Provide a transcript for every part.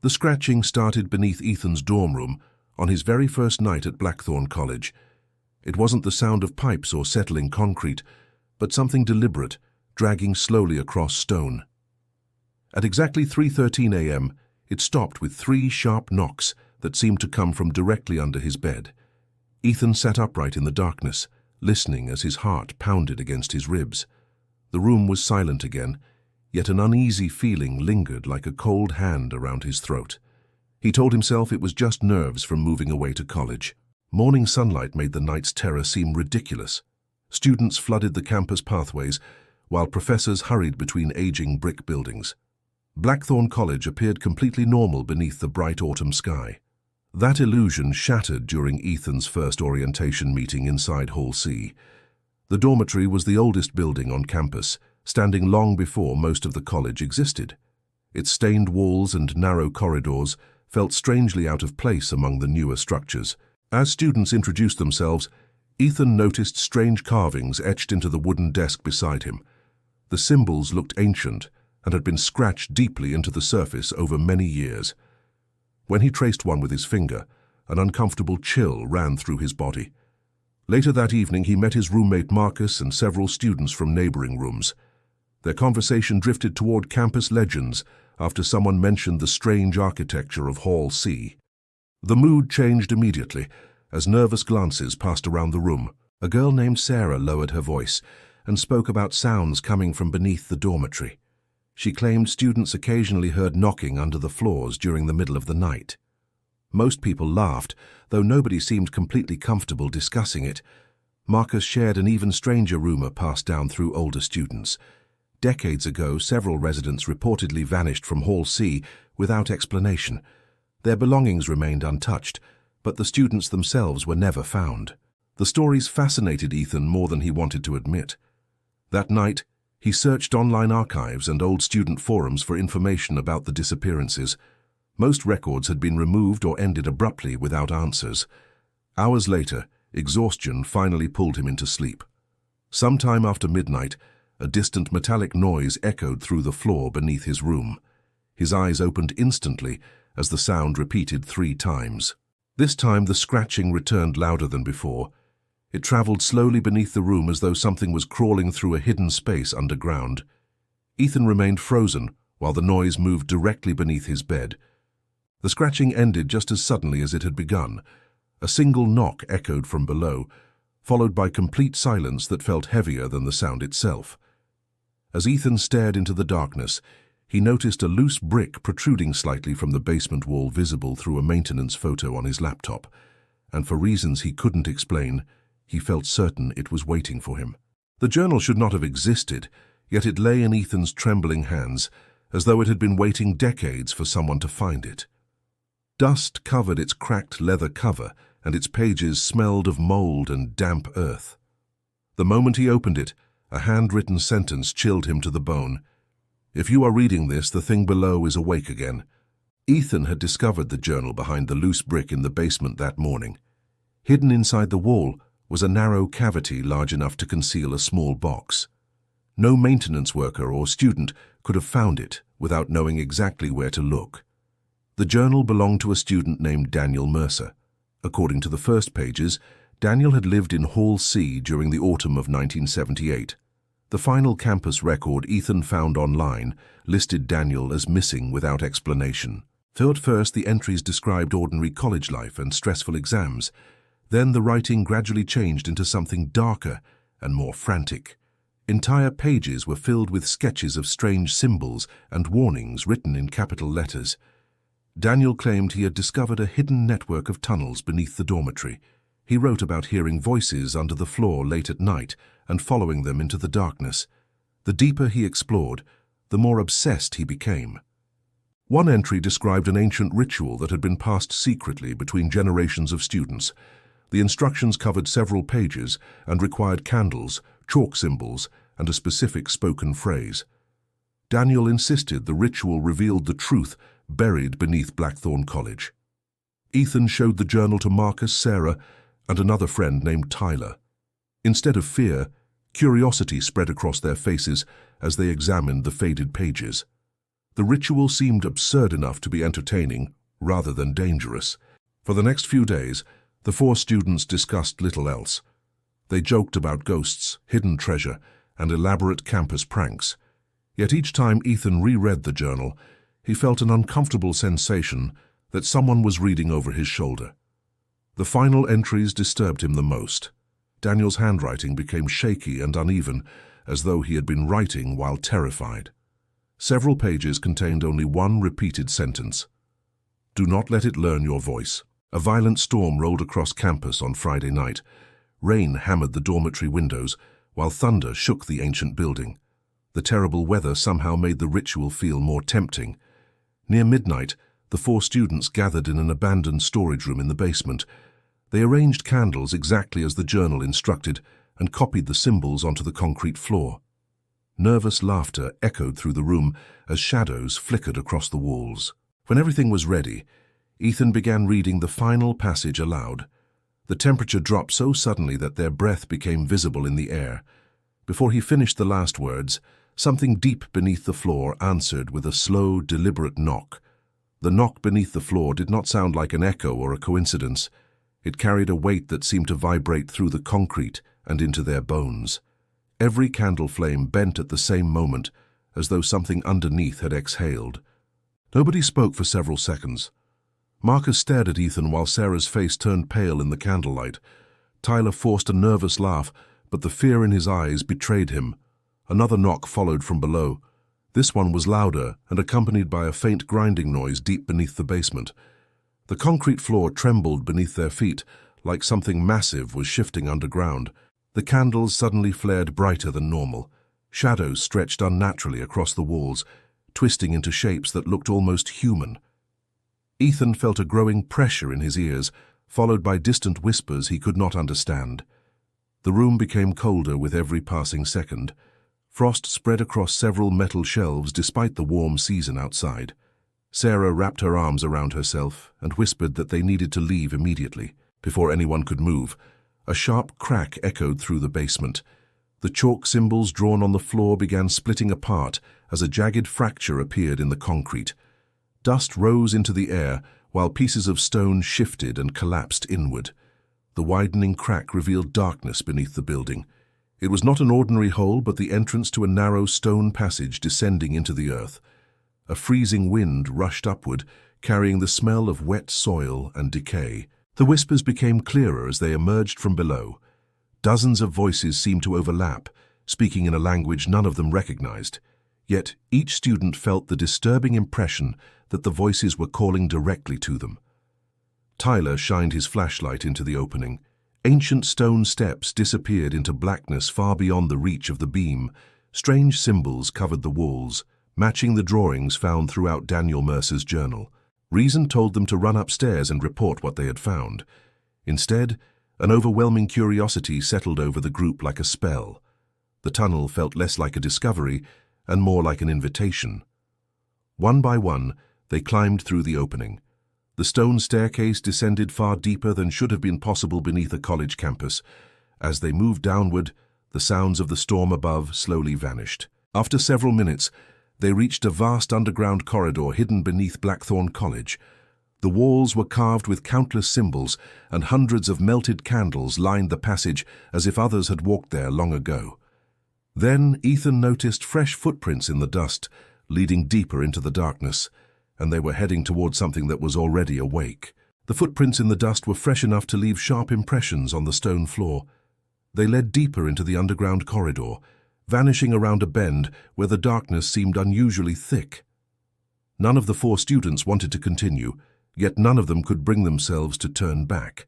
The scratching started beneath Ethan's dorm room on his very first night at Blackthorne College. It wasn't the sound of pipes or settling concrete, but something deliberate, dragging slowly across stone. At exactly 3:13 a.m., it stopped with 3 sharp knocks that seemed to come from directly under his bed. Ethan sat upright in the darkness, listening as his heart pounded against his ribs. The room was silent again, yet an uneasy feeling lingered like a cold hand around his throat. He told himself it was just nerves from moving away to college. Morning sunlight made the night's terror seem ridiculous. Students flooded the campus pathways, while professors hurried between aging brick buildings. Blackthorne College appeared completely normal beneath the bright autumn sky. That illusion shattered during Ethan's first orientation meeting inside Hall C. The dormitory was the oldest building on campus, standing long before most of the college existed. Its stained walls and narrow corridors felt strangely out of place among the newer structures. As students introduced themselves, Ethan noticed strange carvings etched into the wooden desk beside him. The symbols looked ancient and had been scratched deeply into the surface over many years. When he traced one with his finger, an uncomfortable chill ran through his body. Later that evening, he met his roommate Marcus and several students from neighboring rooms. Their conversation drifted toward campus legends after someone mentioned the strange architecture of Hall C. The mood changed immediately as nervous glances passed around the room. A girl named Sarah lowered her voice and spoke about sounds coming from beneath the dormitory. She claimed students occasionally heard knocking under the floors during the middle of the night. Most people laughed, though nobody seemed completely comfortable discussing it. Marcus shared an even stranger rumor passed down through older students. Decades ago, several residents reportedly vanished from Hall C without explanation. Their belongings remained untouched, but the students themselves were never found. The stories fascinated Ethan more than he wanted to admit. That night, he searched online archives and old student forums for information about the disappearances. Most records had been removed or ended abruptly without answers. Hours later, exhaustion finally pulled him into sleep. Sometime after midnight, a distant metallic noise echoed through the floor beneath his room. His eyes opened instantly as the sound repeated 3 times. This time the scratching returned louder than before. It traveled slowly beneath the room as though something was crawling through a hidden space underground. Ethan remained frozen while the noise moved directly beneath his bed. The scratching ended just as suddenly as it had begun. A single knock echoed from below, followed by complete silence that felt heavier than the sound itself. As Ethan stared into the darkness, he noticed a loose brick protruding slightly from the basement wall visible through a maintenance photo on his laptop, and for reasons he couldn't explain, he felt certain it was waiting for him. The journal should not have existed, yet it lay in Ethan's trembling hands, as though it had been waiting decades for someone to find it. Dust covered its cracked leather cover, and its pages smelled of mold and damp earth. The moment he opened it, a handwritten sentence chilled him to the bone. "If you are reading this, the thing below is awake again." Ethan had discovered the journal behind the loose brick in the basement that morning. Hidden inside the wall was a narrow cavity large enough to conceal a small box. No maintenance worker or student could have found it without knowing exactly where to look. The journal belonged to a student named Daniel Mercer. According to the first pages, Daniel had lived in Hall C during the autumn of 1978. The final campus record Ethan found online listed Daniel as missing without explanation. At first, the entries described ordinary college life and stressful exams. Then the writing gradually changed into something darker and more frantic. Entire pages were filled with sketches of strange symbols and warnings written in capital letters. Daniel claimed he had discovered a hidden network of tunnels beneath the dormitory. He wrote about hearing voices under the floor late at night and following them into the darkness. The deeper he explored, the more obsessed he became. One entry described an ancient ritual that had been passed secretly between generations of students. The instructions covered several pages and required candles, chalk symbols, and a specific spoken phrase. Daniel insisted the ritual revealed the truth buried beneath Blackthorne College. Ethan showed the journal to Marcus, Sarah, and another friend named Tyler. Instead of fear, curiosity spread across their faces as they examined the faded pages. The ritual seemed absurd enough to be entertaining rather than dangerous. For the next few days, the 4 students discussed little else. They joked about ghosts, hidden treasure, and elaborate campus pranks. Yet each time Ethan reread the journal, he felt an uncomfortable sensation that someone was reading over his shoulder. The final entries disturbed him the most. Daniel's handwriting became shaky and uneven, as though he had been writing while terrified. Several pages contained only one repeated sentence. "Do not let it learn your voice." A violent storm rolled across campus on Friday night. Rain hammered the dormitory windows, while thunder shook the ancient building. The terrible weather somehow made the ritual feel more tempting. Near midnight, the 4 students gathered in an abandoned storage room in the basement. They arranged candles exactly as the journal instructed and copied the symbols onto the concrete floor. Nervous laughter echoed through the room as shadows flickered across the walls. When everything was ready, Ethan began reading the final passage aloud. The temperature dropped so suddenly that their breath became visible in the air. Before he finished the last words, something deep beneath the floor answered with a slow, deliberate knock. The knock beneath the floor did not sound like an echo or a coincidence. It carried a weight that seemed to vibrate through the concrete and into their bones. Every candle flame bent at the same moment, as though something underneath had exhaled. Nobody spoke for several seconds. Marcus stared at Ethan while Sarah's face turned pale in the candlelight. Tyler forced a nervous laugh, but the fear in his eyes betrayed him. Another knock followed from below. This one was louder and accompanied by a faint grinding noise deep beneath the basement. The concrete floor trembled beneath their feet, like something massive was shifting underground. The candles suddenly flared brighter than normal. Shadows stretched unnaturally across the walls, twisting into shapes that looked almost human. Ethan felt a growing pressure in his ears, followed by distant whispers he could not understand. The room became colder with every passing second. Frost spread across several metal shelves despite the warm season outside. Sarah wrapped her arms around herself and whispered that they needed to leave immediately. Before anyone could move, a sharp crack echoed through the basement. The chalk symbols drawn on the floor began splitting apart as a jagged fracture appeared in the concrete. Dust rose into the air while pieces of stone shifted and collapsed inward. The widening crack revealed darkness beneath the building. It was not an ordinary hole, but the entrance to a narrow stone passage descending into the earth. A freezing wind rushed upward, carrying the smell of wet soil and decay. The whispers became clearer as they emerged from below. Dozens of voices seemed to overlap, speaking in a language none of them recognized. Yet each student felt the disturbing impression that the voices were calling directly to them. Tyler shined his flashlight into the opening. Ancient stone steps disappeared into blackness far beyond the reach of the beam. Strange symbols covered the walls, matching the drawings found throughout Daniel Mercer's journal. Reason told them to run upstairs and report what they had found. Instead, an overwhelming curiosity settled over the group like a spell. The tunnel felt less like a discovery and more like an invitation. One by one, they climbed through the opening. The stone staircase descended far deeper than should have been possible beneath a college campus. As they moved downward, the sounds of the storm above slowly vanished. After several minutes, they reached a vast underground corridor hidden beneath Blackthorne College. The walls were carved with countless symbols, and hundreds of melted candles lined the passage as if others had walked there long ago. Then Ethan noticed fresh footprints in the dust, leading deeper into the darkness, and they were heading toward something that was already awake. The footprints in the dust were fresh enough to leave sharp impressions on the stone floor. They led deeper into the underground corridor, vanishing around a bend where the darkness seemed unusually thick. None of the 4 students wanted to continue, yet none of them could bring themselves to turn back.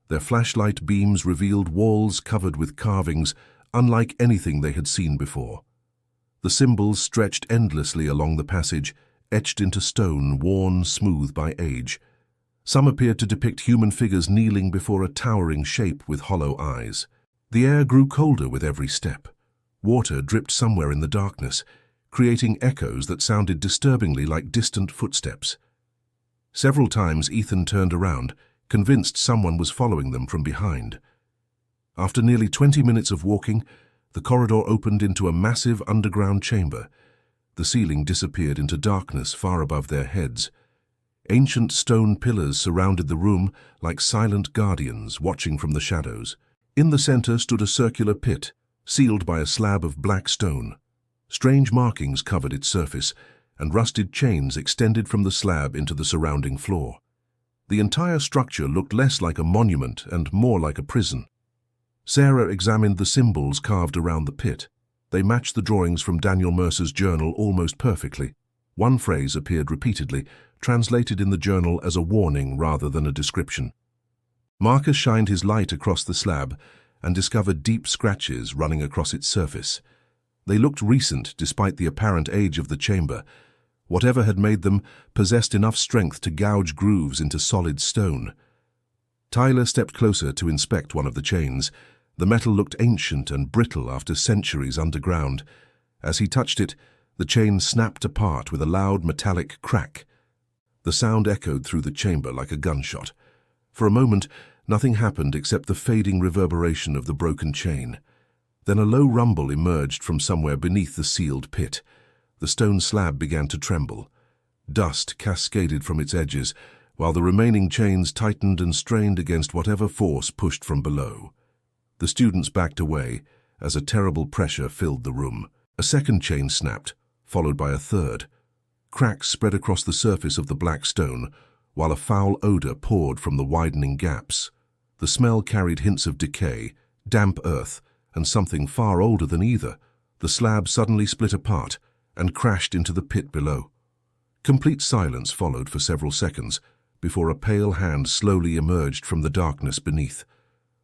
Their flashlight beams revealed walls covered with carvings unlike anything they had seen before. The symbols stretched endlessly along the passage, etched into stone worn smooth by age. Some appeared to depict human figures kneeling before a towering shape with hollow eyes. The air grew colder with every step. Water dripped somewhere in the darkness, creating echoes that sounded disturbingly like distant footsteps. Several times Ethan turned around, convinced someone was following them from behind. After nearly 20 minutes of walking, the corridor opened into a massive underground chamber. The ceiling disappeared into darkness far above their heads. Ancient stone pillars surrounded the room like silent guardians watching from the shadows. In the center stood a circular pit, sealed by a slab of black stone. Strange markings covered its surface, and rusted chains extended from the slab into the surrounding floor. The entire structure looked less like a monument and more like a prison. Sarah examined the symbols carved around the pit. They matched the drawings from Daniel Mercer's journal almost perfectly. One phrase appeared repeatedly, translated in the journal as a warning rather than a description. Marcus shined his light across the slab and discovered deep scratches running across its surface. They looked recent despite the apparent age of the chamber. Whatever had made them possessed enough strength to gouge grooves into solid stone. Tyler stepped closer to inspect one of the chains. The metal looked ancient and brittle after centuries underground. As he touched it, the chain snapped apart with a loud metallic crack. The sound echoed through the chamber like a gunshot. For a moment, nothing happened except the fading reverberation of the broken chain. Then a low rumble emerged from somewhere beneath the sealed pit. The stone slab began to tremble. Dust cascaded from its edges, while the remaining chains tightened and strained against whatever force pushed from below. The students backed away as a terrible pressure filled the room. A second chain snapped, followed by a third. Cracks spread across the surface of the black stone, while a foul odor poured from the widening gaps. The smell carried hints of decay, damp earth, and something far older than either. The slab suddenly split apart and crashed into the pit below. Complete silence followed for several seconds before a pale hand slowly emerged from the darkness beneath.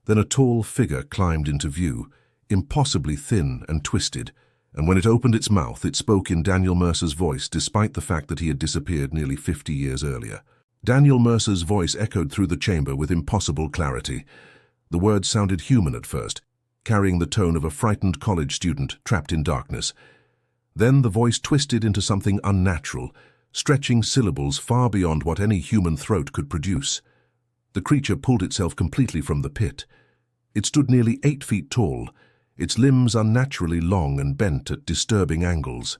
Then a tall figure climbed into view, impossibly thin and twisted, and when it opened its mouth, it spoke in Daniel Mercer's voice despite the fact that he had disappeared nearly 50 years earlier. Daniel Mercer's voice echoed through the chamber with impossible clarity. The words sounded human at first, carrying the tone of a frightened college student trapped in darkness. Then the voice twisted into something unnatural, stretching syllables far beyond what any human throat could produce. The creature pulled itself completely from the pit. It stood nearly 8 feet tall, its limbs unnaturally long and bent at disturbing angles.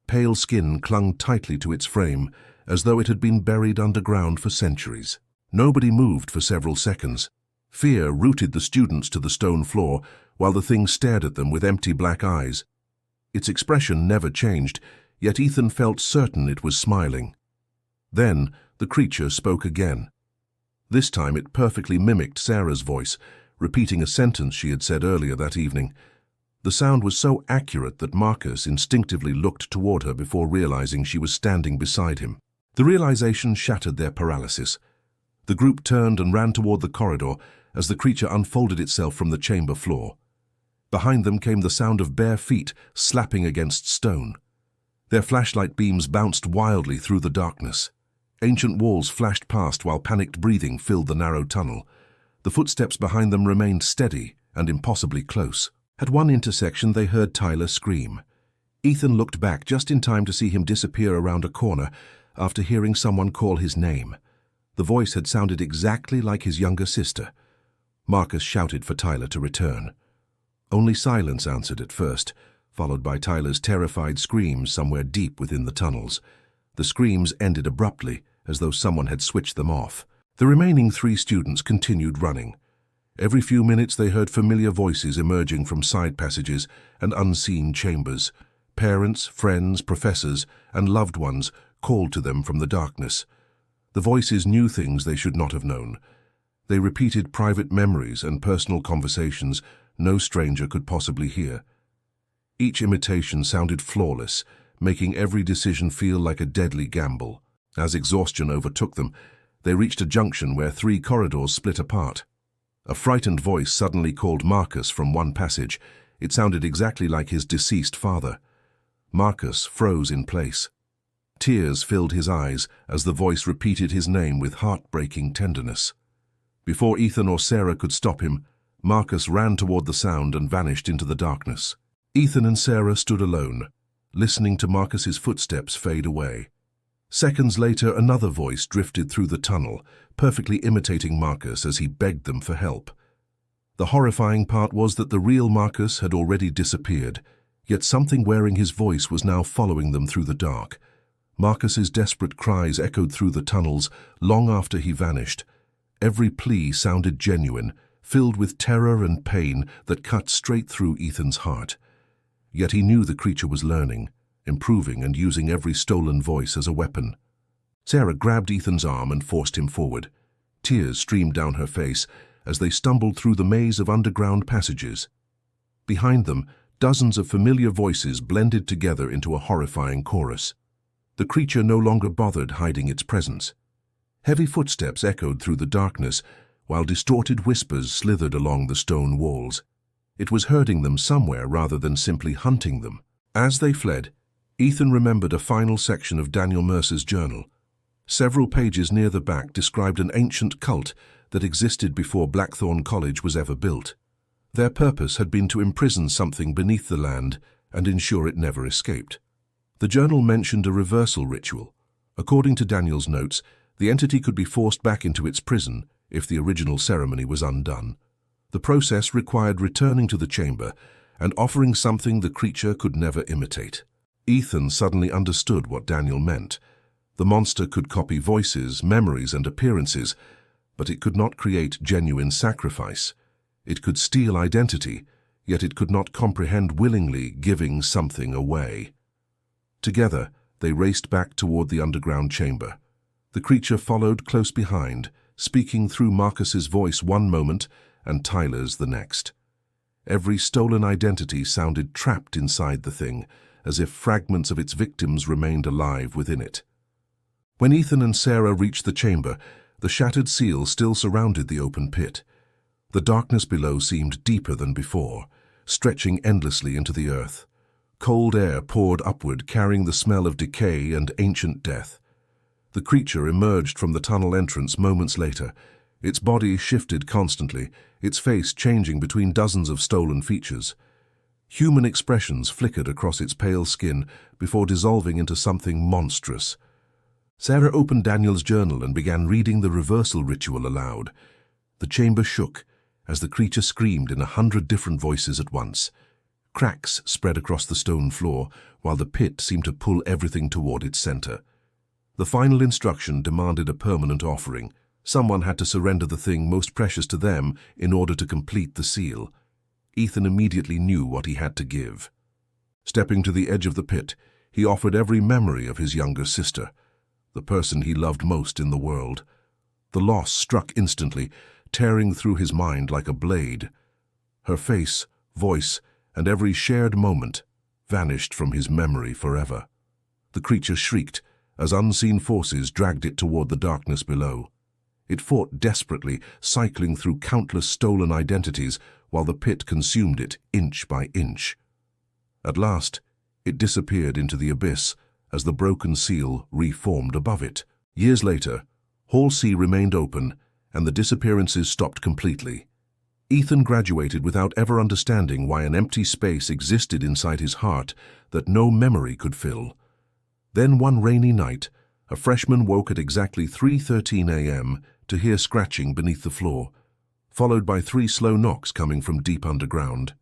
Pale skin clung tightly to its frame, as though it had been buried underground for centuries. Nobody moved for several seconds. Fear rooted the students to the stone floor, while the thing stared at them with empty black eyes. Its expression never changed, yet Ethan felt certain it was smiling. Then the creature spoke again. This time it perfectly mimicked Sarah's voice, repeating a sentence she had said earlier that evening. The sound was so accurate that Marcus instinctively looked toward her before realizing she was standing beside him. The realization shattered their paralysis. The group turned and ran toward the corridor as the creature unfolded itself from the chamber floor. Behind them came the sound of bare feet slapping against stone. Their flashlight beams bounced wildly through the darkness. Ancient walls flashed past while panicked breathing filled the narrow tunnel. The footsteps behind them remained steady and impossibly close. At one intersection they heard Tyler scream. Ethan looked back just in time to see him disappear around a corner after hearing someone call his name. The voice had sounded exactly like his younger sister. Marcus shouted for Tyler to return. Only silence answered at first, followed by Tyler's terrified screams somewhere deep within the tunnels. The screams ended abruptly, as though someone had switched them off. The remaining 3 students continued running. Every few minutes they heard familiar voices emerging from side passages and unseen chambers. Parents, friends, professors, and loved ones called to them from the darkness. The voices knew things they should not have known. They repeated private memories and personal conversations no stranger could possibly hear. Each imitation sounded flawless, making every decision feel like a deadly gamble. As exhaustion overtook them, they reached a junction where 3 corridors split apart. A frightened voice suddenly called Marcus from one passage. It sounded exactly like his deceased father. Marcus froze in place. Tears filled his eyes as the voice repeated his name with heartbreaking tenderness. Before Ethan or Sarah could stop him, Marcus ran toward the sound and vanished into the darkness. Ethan and Sarah stood alone, listening to Marcus's footsteps fade away. Seconds later, another voice drifted through the tunnel, perfectly imitating Marcus as he begged them for help. The horrifying part was that the real Marcus had already disappeared, Yet something wearing his voice was now following them through the dark. Marcus's desperate cries echoed through the tunnels long after he vanished. Every plea sounded genuine, filled with terror and pain that cut straight through Ethan's heart. Yet he knew the creature was learning, improving, and using every stolen voice as a weapon. Sarah grabbed Ethan's arm and forced him forward. Tears streamed down her face as they stumbled through the maze of underground passages. Behind them, dozens of familiar voices blended together into a horrifying chorus. The creature no longer bothered hiding its presence. Heavy footsteps echoed through the darkness, while distorted whispers slithered along the stone walls. It was herding them somewhere rather than simply hunting them. As they fled, Ethan remembered a final section of Daniel Mercer's journal. Several pages near the back described an ancient cult that existed before Blackthorne College was ever built. Their purpose had been to imprison something beneath the land and ensure it never escaped. The journal mentioned a reversal ritual. According to Daniel's notes, the entity could be forced back into its prison if the original ceremony was undone. The process required returning to the chamber and offering something the creature could never imitate. Ethan suddenly understood what Daniel meant. The monster could copy voices, memories, and appearances, but it could not create genuine sacrifice. It could steal identity, yet it could not comprehend willingly giving something away. Together, they raced back toward the underground chamber. The creature followed close behind, speaking through Marcus's voice one moment and Tyler's the next. Every stolen identity sounded trapped inside the thing, as if fragments of its victims remained alive within it. When Ethan and Sarah reached the chamber, the shattered seal still surrounded the open pit. The darkness below seemed deeper than before, stretching endlessly into the earth. Cold air poured upward, carrying the smell of decay and ancient death. The creature emerged from the tunnel entrance moments later. Its body shifted constantly, its face changing between dozens of stolen features. Human expressions flickered across its pale skin before dissolving into something monstrous. Sarah opened Daniel's journal and began reading the reversal ritual aloud. The chamber shook as the creature screamed in 100 different voices at once. Cracks spread across the stone floor, while the pit seemed to pull everything toward its center. The final instruction demanded a permanent offering. Someone had to surrender the thing most precious to them in order to complete the seal. Ethan immediately knew what he had to give. Stepping to the edge of the pit, he offered every memory of his younger sister, the person he loved most in the world. The loss struck instantly, tearing through his mind like a blade. Her face, voice, and every shared moment vanished from his memory forever. The creature shrieked as unseen forces dragged it toward the darkness below. It fought desperately, cycling through countless stolen identities while the pit consumed it inch by inch. At last, it disappeared into the abyss as the broken seal reformed above it. Years later, Hall C remained open, and the disappearances stopped completely. Ethan graduated without ever understanding why an empty space existed inside his heart that no memory could fill. Then one rainy night, a freshman woke at exactly 3:13 a.m. to hear scratching beneath the floor, followed by 3 slow knocks coming from deep underground.